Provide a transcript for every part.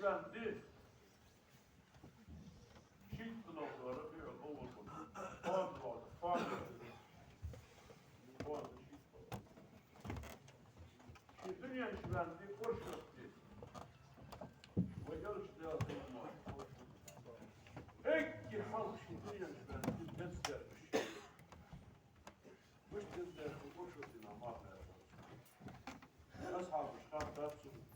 يشبندي شيء تنظر في الأول فاضل فاضل شيء الدنيا يشبندي فرشتي ويجلس ده هيك حرف شيء الدنيا يشبندي تنسى مش تنسى فرشتي نعمارنا أصحاب الشخص تفسد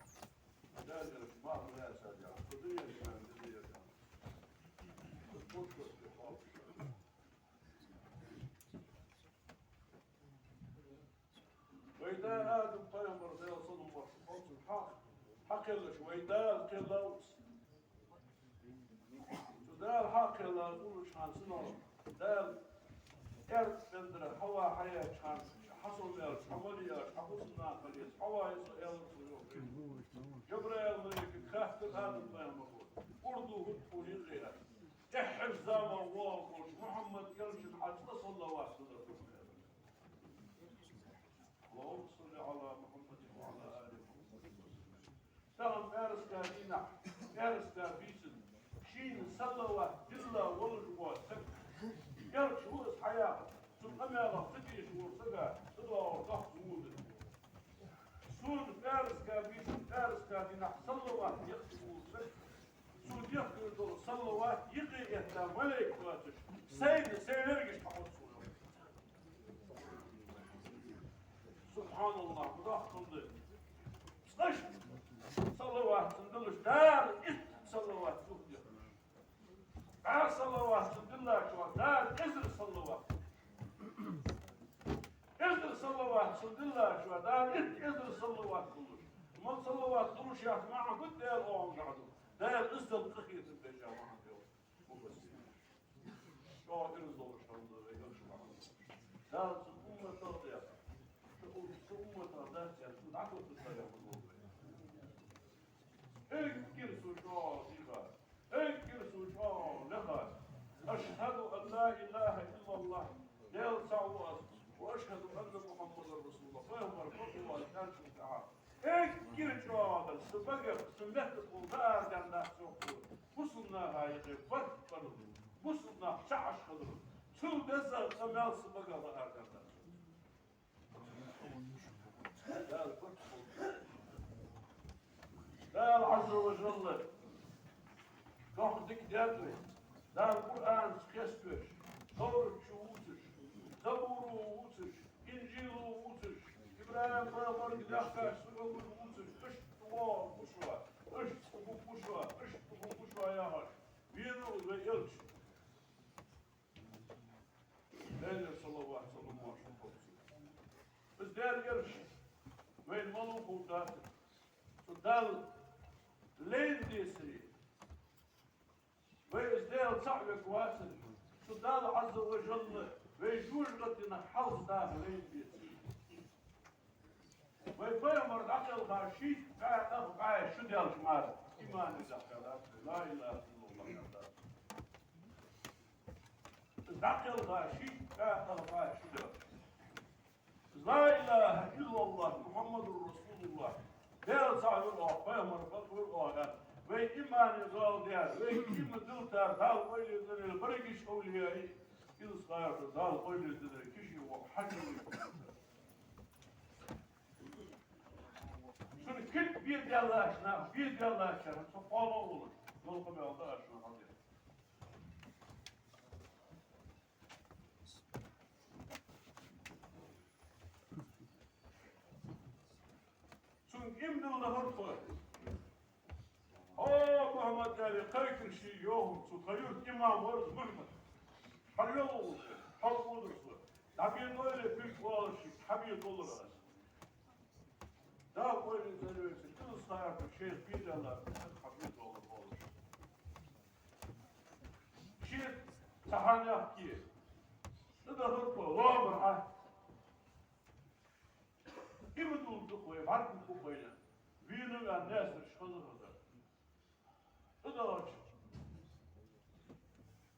لا ما لا سجع الدنيا يشبندي وإذا آدم طيب رضي الله عنه حق الله وإذا الكلاوس دال حق الله يقول شان سنور دال كرت بندر هوا حياة شان حصل يا حمل يا حبوسنا قليل هوا يا جبريل ملك خاف آدم طيب أردو هدفوني غيره تحف زام الله محمد قلش الحاج صلى الله عليه وسلم اللهم صل على محمد وعلى آل محمد سلام أرس كابينا أرس كابيسن شين سلوة جلا والجوا سك قلش هو حياة ثم أمير فكي شهور سقى سدوا وضح زود سود أرس كابيسن أرس كابينا سلوة يخطبوا سك سود يخطبوا سلوة يقي إحدى ملك واتش سينرجش حمد سولو سبحان الله مضاحكم ذي سلش صلوات سندلش دار صلوات سوفيا دار صلوات سندلش دار إزر صلوات إزر صلوات سندلش دار إزر صلوات كلش من صلوات كلش يا جماعة قد دار أوهم قعدوا دار إزر القخية البيجا معهم شو إرزول شو يقول شو معهم دار أمة تغطية أمة تغطية شو عقل تتبع انكر سجاع ديغا انكر سجاع لغا أشهد أن لا إله إلا الله لا يسعى وأشهد أن محمد رسول الله فهم رفض الله كان شو تعالى انكر جادا سبقر سمحت القلدار كان نحسوه وصلنا هاي غفت قرد وصلنا شعش قدر شو دزا سمال سبقر ظهر كان نحسوه لا عز وجل تاخدك دادوي لا القرآن سكسبش ثور شووتش زبور ووتش إنجيل ووتش إبراهيم بابر قداخاش سلوك ووتش إشت وار بشوا إشت بشوا إشت بشوا يا هاش بينو ويلش دانيال صلى الله عليه وسلم بس دار يرش وين ملوك وتاتي دال لين ديسري ويزدال صعبك واسل سدال عز وجل ويجوج لتنا حوز داه لين ديسري ويفهمر العقل غاشيت قاعد شو ديال جمال إيمان الزحكالات لا إله إلا الله العقل غاشيت قاعد شو ديال لا إله إلا الله محمد رسول الله ديال صاحب الله فهمر فطور الله وي إيمان يزال ديال وي كيما دلتار دال قويل يدري البرقش أوليائي إذا صغير دال قويل يدري كشي وحجم شنو كل بيد الله شنا بيد الله شنا سبحان الله نلقى بيعطاش شنا حضير إمن النهار محمد قال قيكر شيء يوم تخيل إمام ورد محمد حريو حرقود رسول حبيب نويل في فوال شيء حبيب دولار دا قوي نزلوا كل صاير في الشيخ بيد الله حبيب دولار فوال شيء سحنا يحكي هذا هرب وامر يبدو الدخوة بعد الكوباية بينو الناس مش خذوا هذا وجه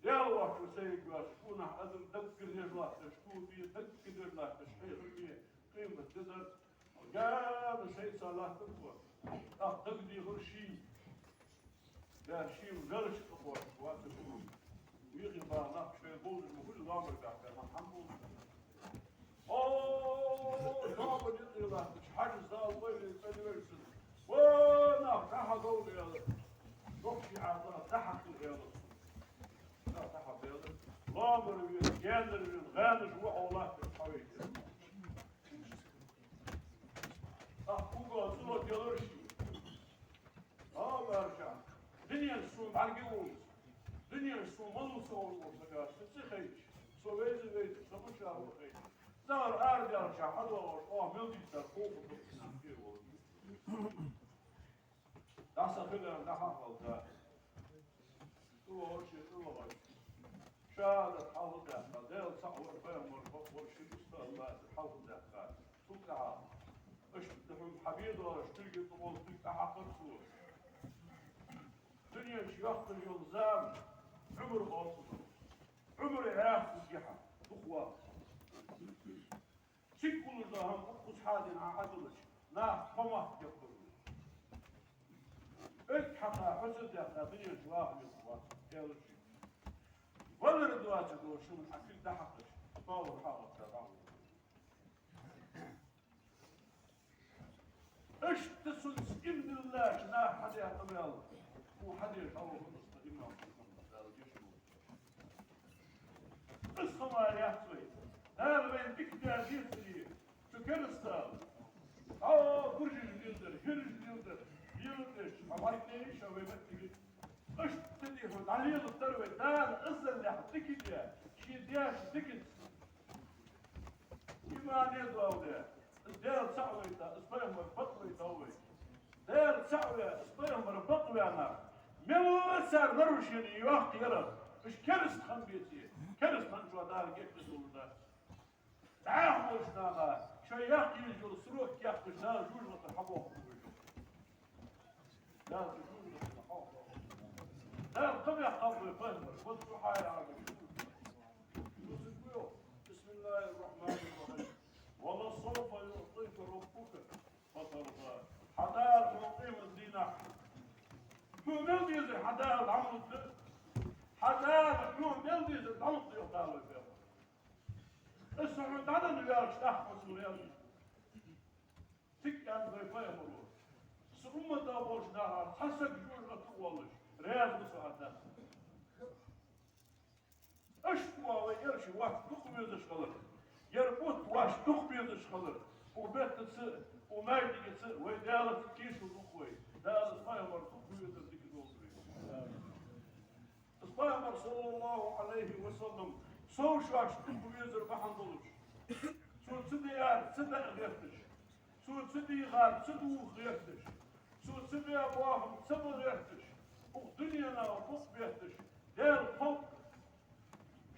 يا الله شو سيد واش شكون هذا دكر يجلاه شكون بيه دكر يجلاه تشحيح بيه قيمة تزر قام سيد صلاح تقوى تقدي هرشي Der Schirm welch geworden, was es tut. Wir waren nach schwer Boden, gut langer da, man Hamburg. Oh, da wird ihr da, حاجز ده الله يسلمك. وانا تحت دول يا نقشي على تحت الغيظ. لا تحت الغيظ. لامر يجادر الغانج وعوله الحويج. أخوك صلوا جلرشي. برجع. دنيا السوم عرقوز. دنيا السوم ملو صور وسجار. تسخيش. سويز ويز سمشة وخيش. دار أرجع شحنوا ملدي تركوب. Das ist wieder nachhaltig. Du hast شاد الحوض ده ديل صعور فهم والبطل شو الله الحوض ده تطلع ايش بدهم حبيب ولا اشتري طول تحت الصور دنيا شياخ اليلزام عمر غاصب عمر عاف الجحا اخوة شي كل ده هم قص حادين عدلش لا فما يقبل اكحقا حسد يا دنيا شواخ يا اخوة ولا ردوات تقول شو الحكي ده حقش طاول حاول تبعه ايش تسلس ابن الله لا حد يعطي الله هو حد يحاول يستقيم قصة ما يحصل هذا بين تكتير جيسري تكرستا برج الجلدر هرج الجلدر يلدش الله يكليش او يمتلك ايش تديه عليه الثروه ده القصه اللي حطيك اياها شي دياش تكت كما نيدو ده دير صعوه ده اسبهم البطل يطوي دير صعوه اسبهم البطل انا من سر نرشن يوقت يرى مش كرس خنبيتي كرس من شو دار كيف تقول ده تعال وشنا شو يحكي يجوا سروك يحكي لا جوج وتحبوا لا جوج وتحبوا لا قبل قبل فهم وضعوا حالي عربي بسم الله الرحمن الرحيم ولسوف يعطيك ربك فترضى حدار تعطيهم الدينار شو ملدي حدار العمل حدار شو ملدي العمل يقال فيه السعود على الرياض تحفظ الرياض تك عن ضيفاء مرور سرمة دابوش نهار حسك جوج أطولش رياض مساعدة أشتوا ويرشي واش تقبيض شغلر يربط واش تقبيض شغلر وبيت تصير وما يدي تصير ويدالة كيش وتقوي دالة فايمر تقبيض ذيك الوصري الفايمر صلى الله عليه وسلم سو شواش تقبيض ربحان دولش سو تسدي تسدي غيرتش سو تسدي غار تسدو غيرتش سو تسدي أبواهم تسدو غيرتش الدنيا لا فوق بيهتش دار فوق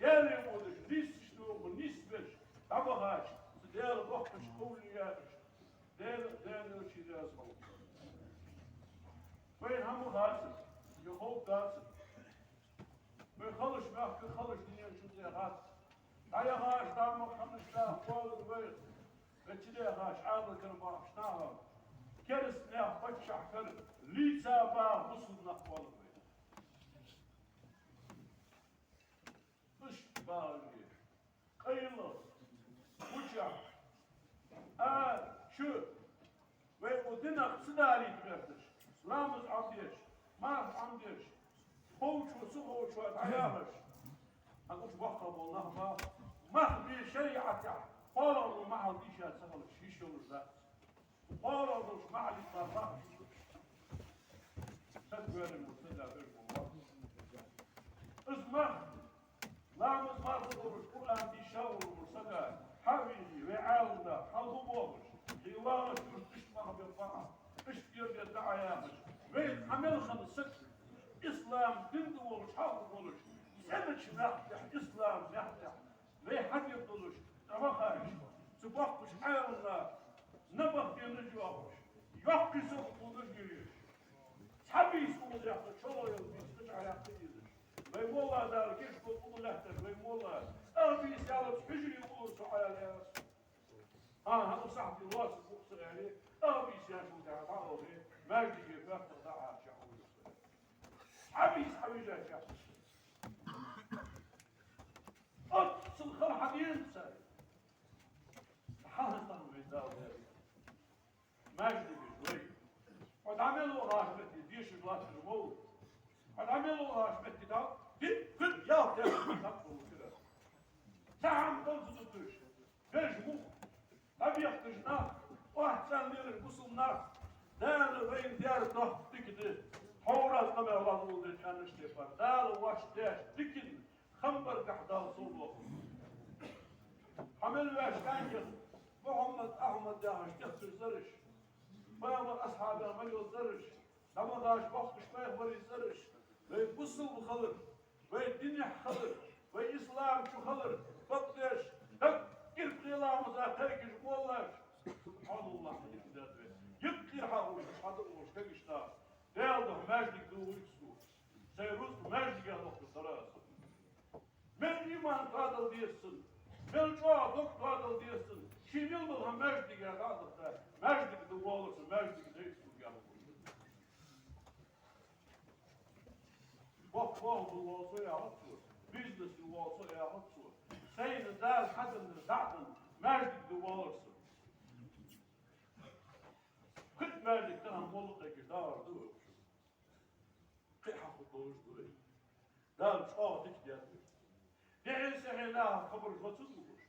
قال يقولش ليش شنو نسبش عبغاش دار بوقش قولياتش دار شي دار صوت وين هم غاسل يخوف غاسل ما يخلش معك يخلش دنيا شو زي غاسل هيا غاش دام خمس لا قول البيت بتشدي غاش عاضل كان ما شناها كرس لا فتش حكر لي سابا وصل نقول مش باقي قيلة وجع شو ودنا صداري تغفتش لامز عمديش ما عمديش خوش وسخوش وعيامش أقول بقى والله ما في شريعة قالوا ما عنديش سهل شيش ولا قالوا مش معلي طرف تدبر المرتدى بالله اسمع لا مصدر القرآن دي شاور وصدى حبيبي وعاونا حضبوش حوارش تشبه بالطعام اشتير يدعيامش بيت عمل خمسك اسلام دندوش حضبوش سنش نحتح اسلام نحتح ليه حد يبدلوش تبخاش تبخش عاونا نبخ ينجوش يحكي سوق ونجريش حبي يسوق يحكي شو يلبس مش على يحكي وي والله دار كيف تقول له وي والله ابي يسالف حجري يقول على الناس هذا صاحبي الواسط بقصر عليه ابي يسالف تعالوا ما يجي يفتح ضاع شعور عبيس حبيجات يا قدس الخرحة ينسى حالة الغذاء مجد بجوي وتعملوا غاشمتي ديش غلاس الموت وتعملوا غاشمتي دا دي كل يا تاخذ تاخذ كده تعم تنزل الدش بيجمو أبي يختجنا واحد سان لير القصلنا دار وين دار ده تكده حورات ما يغلطوا ده كان اشتفار دار واش داش تكن خمبر قحدة صوبه حمل واش كان محمد أحمد داش تخسر زرش ما يمر أصحابه ما يزرش لما داش وقت شوية وري زرش ويبصل بخلر ويدنيا خلر وإسلام شو خلر بقدش كيف قيلا مزاقيك والله سبحان الله يبقي حاول هذا هو شكلنا ده ماجد دويسو سيروس ماجد يا دكتور تراس من إيمان قادر ديسن من جوا دكتور قادر ديسن شيء يلبس ماجد يا قادر ماجد دوالس ماجد ديسو يا بق بالواسو يا هاتور بيزنس الواسو يا هاتور سيد دار حد من الزعتن ماجد دوالس كل مالك كان ملقى دار دور قيحة خطوش دوري دار شاطك ديالك دعي سهلها خبر فتدوش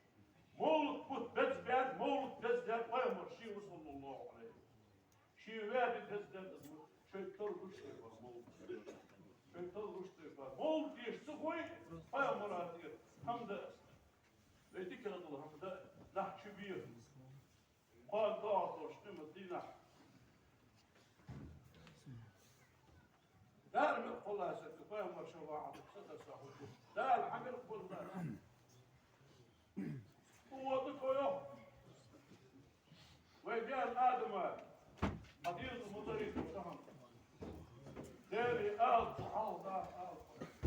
مولك بوت بزباد مولك بزباد ويمر شي وصل الله عليه شي وادي بزباد شيطان رشتفر مولك شيطان رشتفر مولك يشتخوي ويمر هاتير حمد ليتك الله حمد نحكي بيه قال ضاعت وشتم الدين دار من خلاصة كفاية وشواعة بسدس وحجوب دار عمل خلاصة هو ذكو يوم ويجال آدم حديث المضريف وسهم داري ألف وحوضات ألف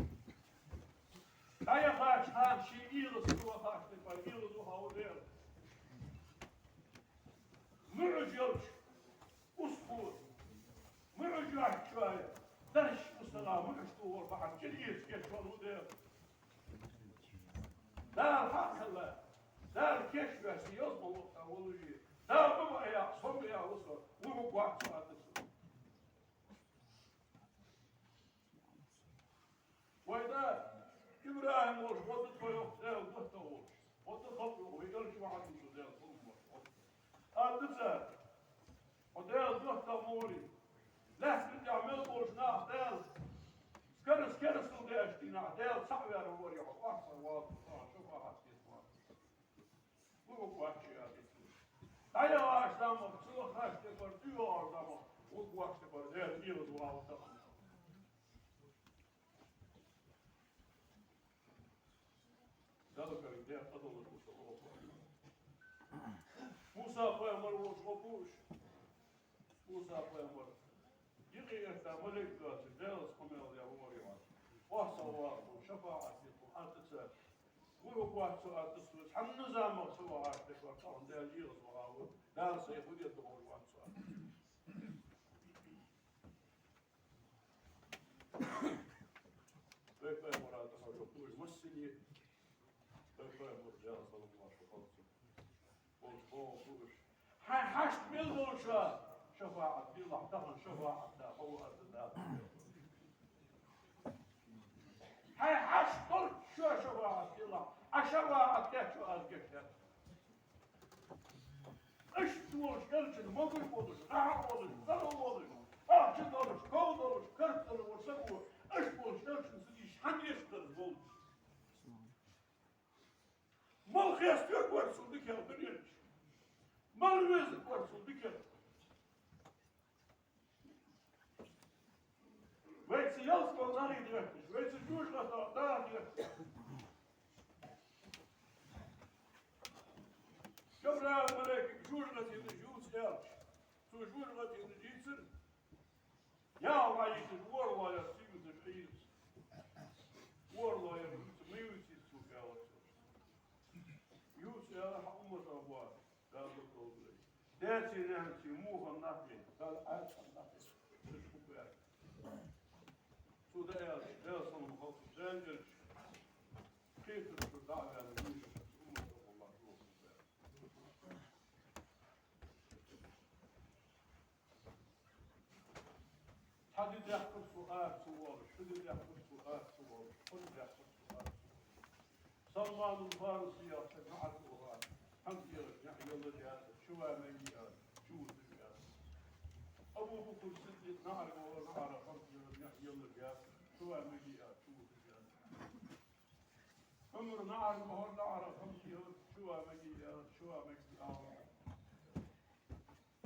لا يخاش هان شي إيرس هو خاش لفا إيرس وهو دير معجرش أسفور معجرش شوية درش السلام وحشتوه بعد جليس كشف الودير دار حق الله دار كشف سيوز ملوك أولوجي دار بابا يا صبي يا وصل ومقوات سؤال تسل وإذا إبراهيم وش وضط ويوك دار وضط وش وضط خطوه ويقال شو عن يسو دار أدسا ودار وضط موري لكن يعمل بوجنا دال سكر سوداش دينا دال صعب يا روري واحد واحد شوف واحد يسمع وقوات شيء هذا أيوة واحد دام سو خاش تبر ديور دام وقوات تبر دال يلز واو تمام دالك الدال أضل موسى فيمر وشوفوش موسى فيمر يقي يستعملك ذات الدرس قميل يا وريوان وصوات وشفاعة وحاتسة ووقوات سؤال تسوس حن نظام سوا عاشتك وكان دال يغز وغاوة دال سيخود يدخل وقوات سؤال كيف يمر هذا شفتوش مسلي كيف يمر جاء صلى الله عليه وسلم حشت بالغرشة شفاعة الله طبعا شفاعة هو الله هاي حشطر شو شفاعة الله الشفاعة شو أزكشت إيش تقولش قلت ما قلت بودش أعوضش ضربودش أعجدش كودش كرتش وسكو إيش بودش قلت نسيش حن يشتر بودش ما الخياس يكبر صدق يا بنيش ما الوزن يكبر صدق يا Weet ze Jans van daar niet weg is. Weet ze Joers dat daar niet weg is. Gabriel maar ik Joers dat in de Joers helpt. Zo Joers dat in de Joers. Ja, maar je is oorlog ja zien de Joers. Oorlog ja de muziek is zo geld. Joers ja hammer zo wat. Dat is het probleem. Dat is een moe van nacht. Dat uit van nacht. Dat is goed werk. So der som har den Peter för dagen nu som Allah hade det haft سؤال صور شو اللي ياخذ سؤال صور كل ياخذ سؤال سلمان الفارسي ياخذ مع القرآن هم يرجع يلا جاهز شو ما يجي شو الجاهز أبو بكر الصديق نعرف ونعرف هم يرجع يلا جاهز شو ما يجي شو الجاهز عمر نعرف ونعرف هم شو ما يجي شو ما يجي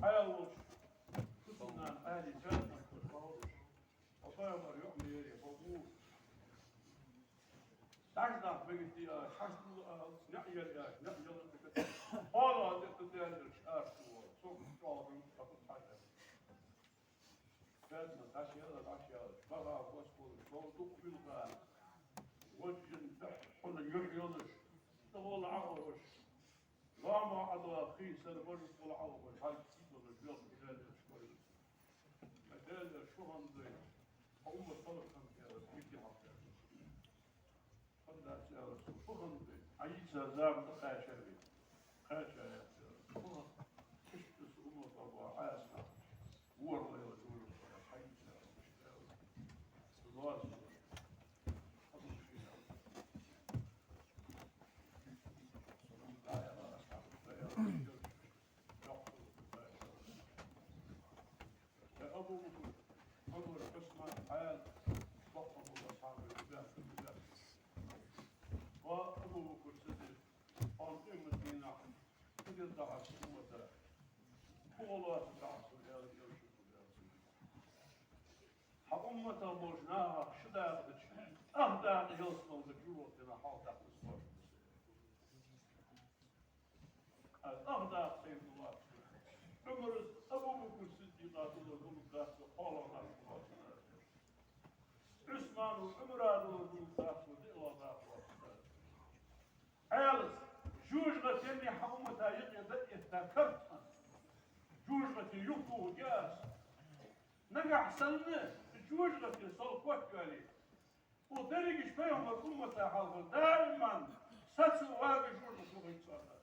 حيوش كنا أهل جنة وطيب يؤمن يفوقوه تعرف بقيت حصل نعيا نعيا هذا تقدر الشعر سوق الشعر تقول حاجة كان الأشياء بقى واسكول صوتك في الغال وجه تحت يحيلش تقول عروش وما عضا خيس الوجه تقول عروش هاي تقول الجلد كذا شوي كذا شو هندي أم طلق كذا بيجي حاجة خلاص يا رسول فهم عيسى زام خاشري خاشري فهم تشتس أمة الله عاسنا ورلا يقول عيسى الله أبو بكر انظر حسن حال وقفه أصحاب الكتاب وأبو بكر الصديق قال المدينة تقدر دعس أمته والله تدعس يا أمته موجناها شداد أهدى يوصل بجروتنا حاضر الصور أهدى سيد الله عمر أبو بكر الصديق قال له قال عثمان وعمران والمنطقة والإغلاقات والصلاة عالس جوج غتيني حومتها يقيا ذكرتها جوج غتي يقو جاس نقع سنة جوج غتي صلقوك عليه ودريقش بيهم الأمة حاضر دائما ستسو واقع جوج غتي صلقوك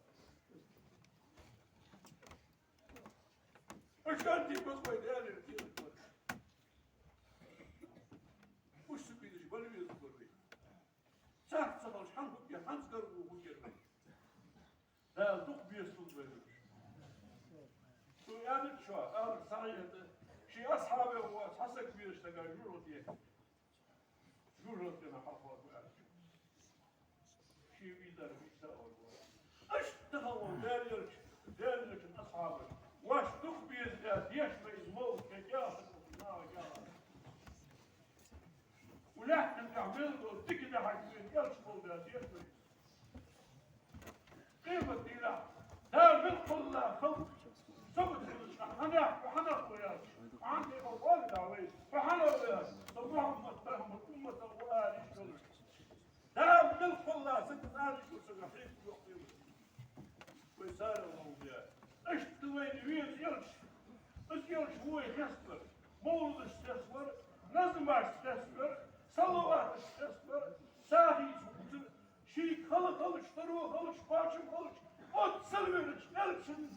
أشانتي بقوي دالي ركيل وش سبيلش بلوي يذكرني ساعة صدر حنك يا حنس قربوا وجرني لا دوق بيسود بينوش شو يعني شو أنا صحيح شي أصحابي وحسك بيش تقال جورتي أنا حفظ شي بيدار بيساول اشتغلوا داريرش أصحابي واش دوق بيزياد يشمي الموت كجاهد ولحن تعمل تكده حكوين يلشمل ذات يشمل قيمة إله دار بالقل لا خلق سبت وحنا قويات عندي أول دعوي وحنا قويات محمد فهم الأمة الوالي شغل دار بالقل لا ست آلي وسنحيك يقيم ويسار الموضوع اشتوين ويز يلش هو يخسر مولد استثمر نظم استثمر صلوات استثمر ساهي شي خلق شطرو باشم قد سلمنش نلبسن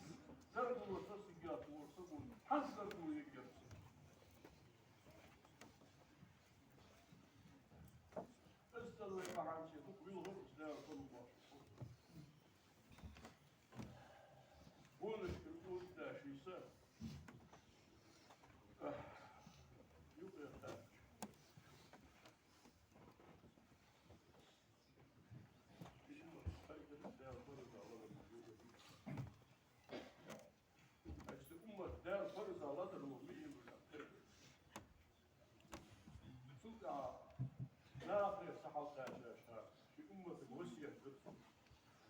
زرقوا وتصيقات ورسقون حنزرقوا يقرسن استلوي معان شيء تقبيل غرس لا يكون الله ونش القول دا شي سر يبقى يختار دار فرز على الرومية سلطة ناقل سحل تاجاشها في أمة الوسية القدس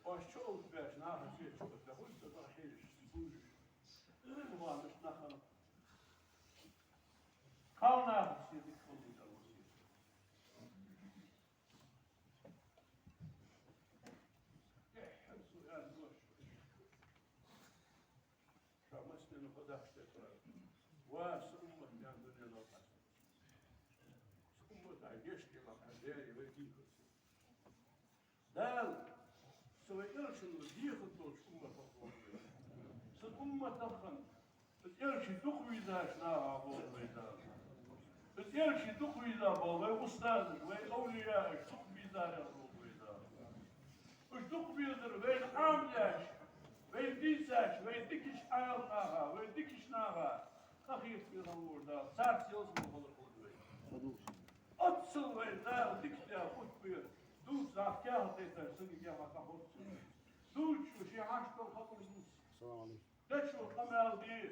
وشعور باش ناقل فيه شعور لهو التضحيش سبوجش طبعا مش ناقل قال ناقل سيدك خلطة الوسية يحب سؤال دوش شامسنا نقدح تكرار واس أمة كان دنيا نوقع أمة يشكي مقادير يوديك دال سوى إرش الديخ الدوش أمة تخوض سد أمة تخن الإرش تخوي ذاش ناها أبو الويدان الإرش تخوي ذا بابا أستاذ وأولياء تخوي ذا أبو الويدان وش تخوي ذا وين عاملاش وين ديساش وين ديكش عيال ناها وين ديكش ناها خخيف في الأمور دا ساعة سيوز مخلق الويد أتصل وين دا ديكتا خود بير دوس عكاها تيتا سني جاها تاخد دوش وشي عاشت الخطر دوس السلام عليكم. دشوا القمال دي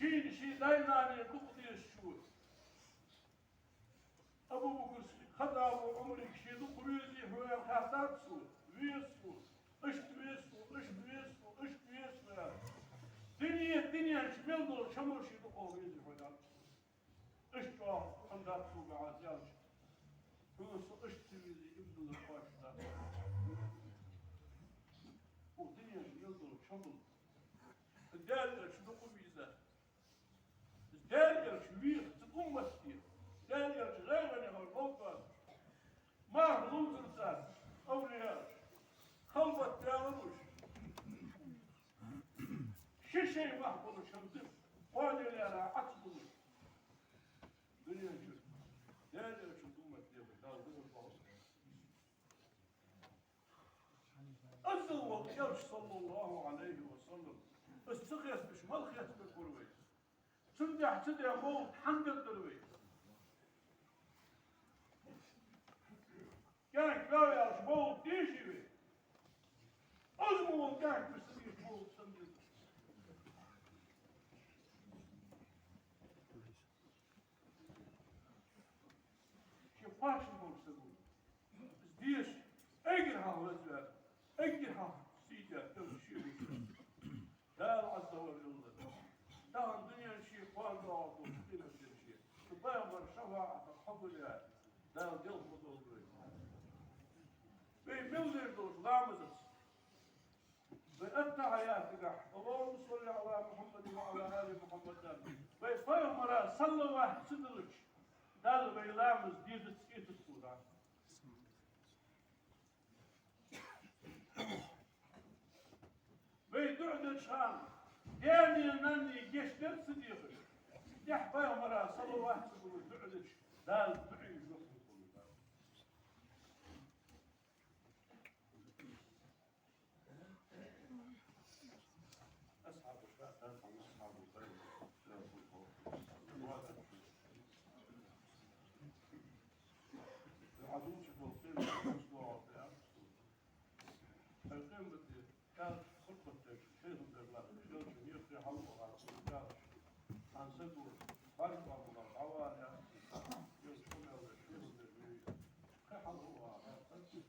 شي دايما نقضي الشوت أبو بكر خدا أبو عمرك شي دق ويزي هو الخاطات سوت ويسو اشت ويسو دنيا شمال دول شمر شي دق ويزي هو اشت خندات سوق عازيالش فلوس اشت ويزي ابن الخواش ودنيا شمال دول شمر الدال شدق ويزا الدال شويخ تقوم كتير دال غير أنا هالبوطة ما هلوز الزاز أولياء خلبت يالوش شيء محبوط شمدم وادي اللي أنا عصبه دنيا شو دال شدوم كتير دال دول البوطة أزل وقياش صلى الله عليه وسلم استخيص مش ملخيص بالقروي سندح سدي موت حمد الدروي كان كلاوي على شبوط ديشي بي أزمو كان بسدي شبوط سندي شفاش المول سدون ديش اقرها وزوال اقرها سيجا تمشي دار عز وجل دار الدنيا شيء قال ضاعت وقيل الشيء تبايمر شفاعة الحب لله دار قلب وضوء بملذر دوش غامزت بأنت حياتك اللهم صل على محمد وعلى آل محمد بفايمر صلى واحد سدرج دار بيلامز ديزت سكيت السودان بيدعد شان داني ناني جيش درس ديخش يحبا مرا صلى الله عليه وسلم دعدش دال دعي جوخ أصحاب الشفاء أصحاب الخير العدو شكو القيمة مصنوعة القيمة كانت خطبة شيخ الله شلون يخفي حلقه على السلطان عن صدور فرقة من العوالي يذكرون الشيخ كحلوها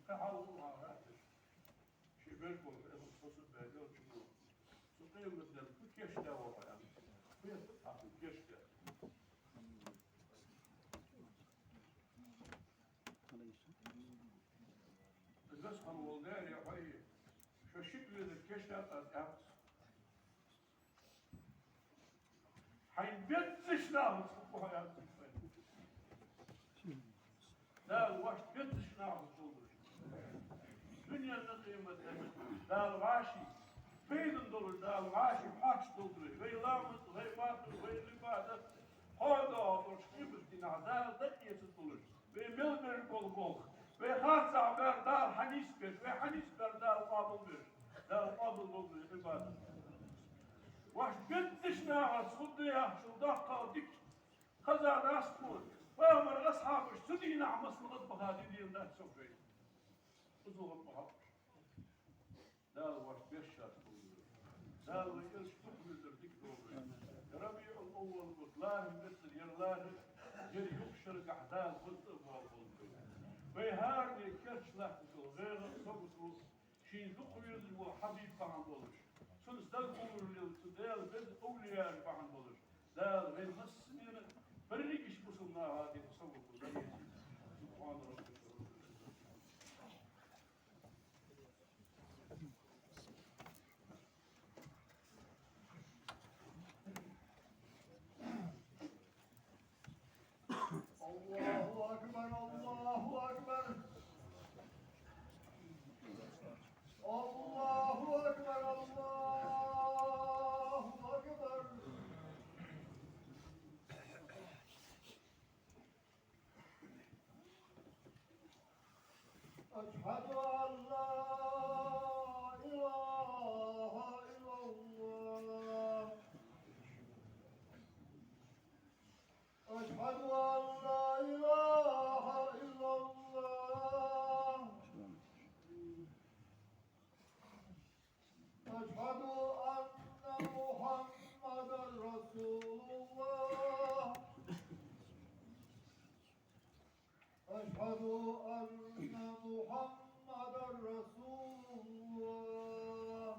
كحلوها شي بينكم الخصوص بهدول شنو سقيم مثل كيش داوة يعني كيف تقع كيش الناس قالوا والله يا حي شو شكل الكيش ده حيبتش ناهض صبوا حياتك لا الواحد بتش ناهض صبوا دنيا النقيمة لا الغاشي فين دول لا الغاشي بحاش دول وي لامت وي مات وي لبادت هذا وش كيف دينا ذا دقية دول وي ملبر بول وي خاص عبر دار حنيس بيت وي حنيس بر دار قابل بيت دار قابل دول لبادت واش بنتشنا عصوديا شو دقة وديك خذا ناس تقول وامر اصحاب اشتدي نعم اصل هذه دي الناس سوفي خذوا الطهر لا واش بيشا لا ويش تقبل الديك ربيع الاول بطلان مثل يرلان جري يبشر احداث خذ ويهارني كرش لحظه غير صبته شي ذقيل وحبيب فهمولش سلس دلقوا للتدال بد أولياء فعن بلش لا غير مسمير بريكش بصلنا هذه تصور سبحان ربك أشهد أن لا إله إلا الله أشهد أن لا إله إلا الله أشهد أن محمدا رسول الله أشهد أن محمدا رسول الله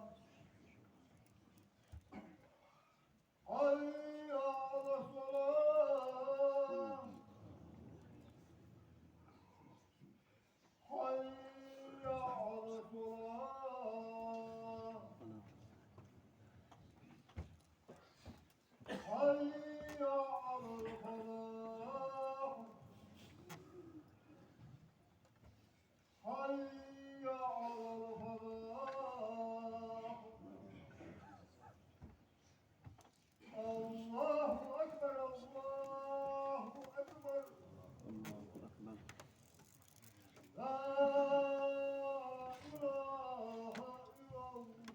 حي على الصلاة حي على الصلاة حي على الفلاح حي على الفلاح الله أكبر الله أكبر لا إله إلا الله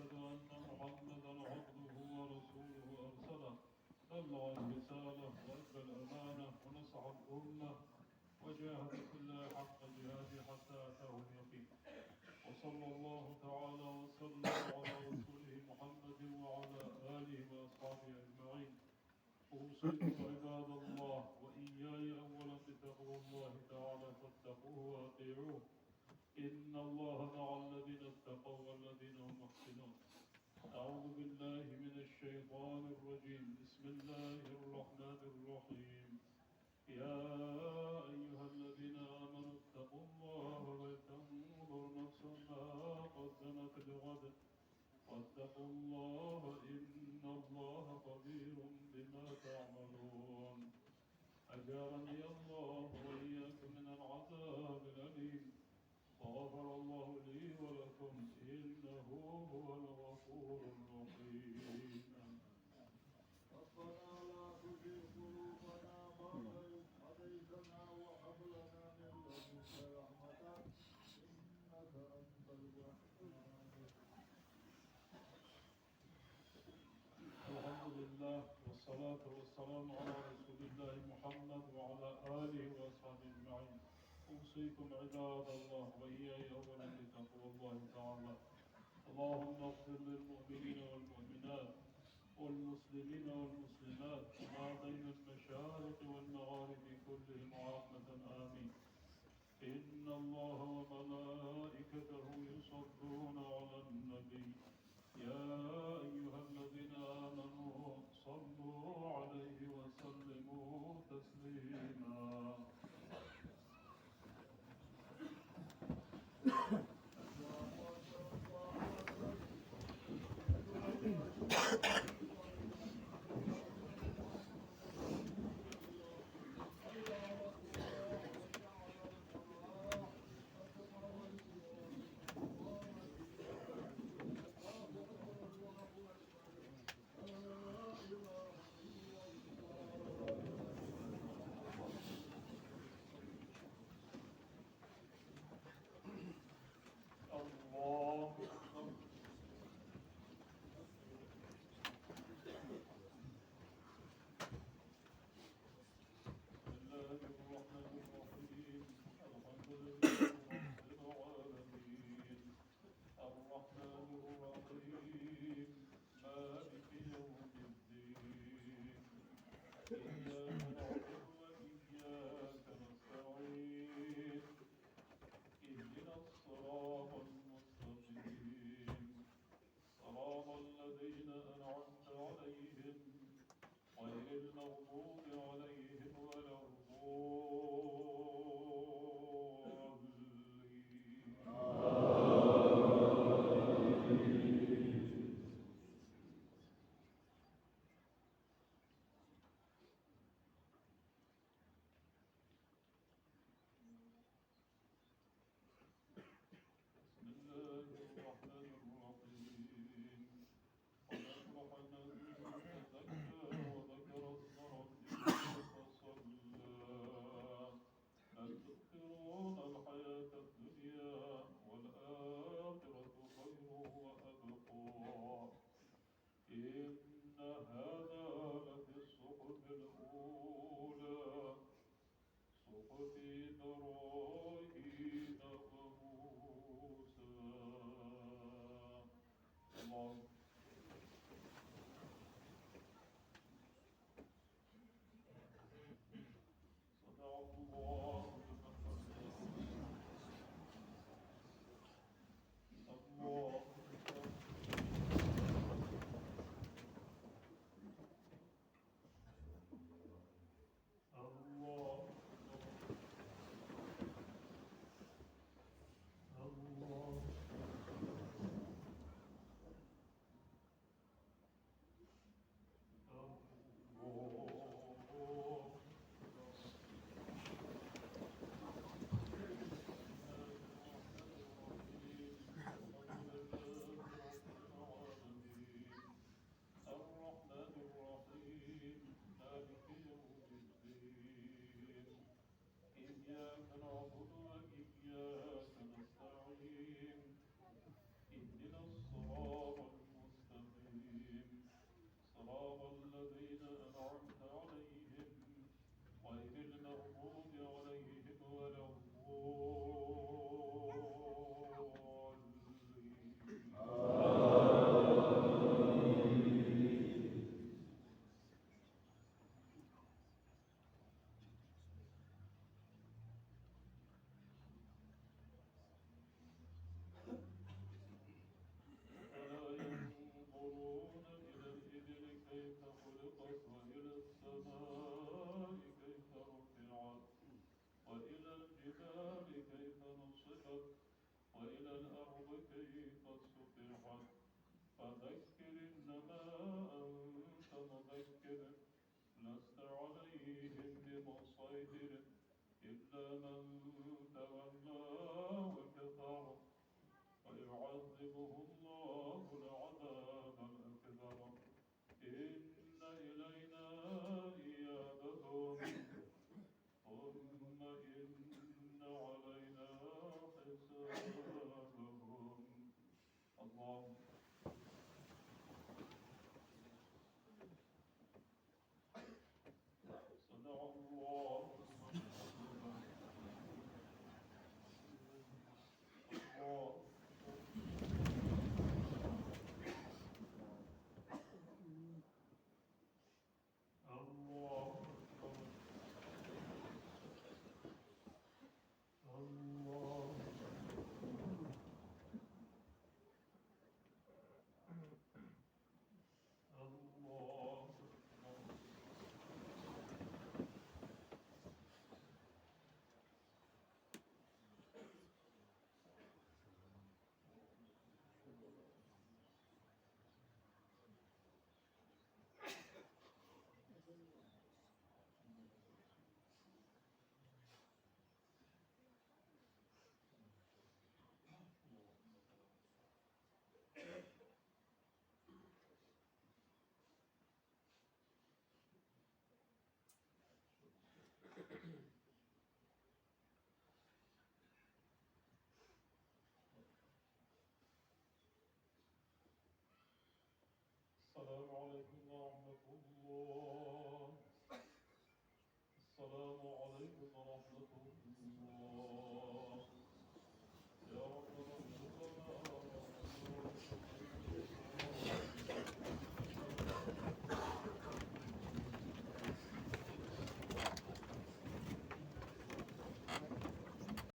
وأشهد أن محمدا عبده ورسوله أرسله بلغ الرسالة وأدى الأمانة ونصح الأمة وجاهد في الله حق جهاده حتى أتاه اليقين وصلى الله تعالى وسلم على رسوله محمد وعلى آله وأصحابه أجمعين. أوصيكم عباد الله وإياي أولا بتقوى الله تعالى فاتقوه وأطيعوه إن الله مع الذين اتقوا والذين هم محسنون. أعوذ بالله من الشيطان الرجيم. بسم الله الرحمن الرحيم. يا أيها الذين آمنوا اتقوا الله ولتنظر نفس ما قدمت لغد واتقوا الله إن الله خبير بما تعملون. أجارني الله وإياكم من العذاب الأليم وغفر الله لي ولكم إنه هو الغفور الرحيم. ربنا لا تزغ قلوبنا بعد إذ هديتنا وهب لنا من لدنك رحمة إنك أنت الوهاب. الحمد لله والصلاة والسلام على رسول الله محمد وعلى آله وأصحابه أجمعين. أوصيكم عباد الله وإياي أولا بتقوى الله تعالى. اللهم اغفر للمؤمنين والمؤمنات والمسلمين والمسلمات ما بين المشارق والمغارب كلهم عامة آمين. إن الله وملائكته يصلون على النبي يا أيها الذين آمنوا صلوا عليه وسلموا تسليما. الله أكبر. بسم الله الرحمن الرحيم. الحمد لله رب العالمين الرحمن الرحيم مالك يوم الدين إياك نعبد وإياك نستعين اهدنا الصراط المستقيم صراط الذين أنعمت عليهم غير المغضوب عليهم ولا الضالين. بسم الله الرحمن الرحيم. قد أفلح من تزكى وذكر اسم ربه فصلى بل تؤثرون الحياة الدنيا والآخرة خير وأبقى إن هذا لفي الصحف الأولى صحف إبراهيم وموسى. الله صدق الله الله أكبر. الله الله الرحمن الرحيم مالك يوم الدين إياك نعبد وإياك نستعين اهدنا الصراط خير إلا من تولى وكفر فيعذبه الله العذاب الأكبر إن إلينا إيابهم ثم إن علينا حسابهم الله صدق الله الله الله الله الله السلام عليكم ورحمة الله السلام عليكم ورحمة الله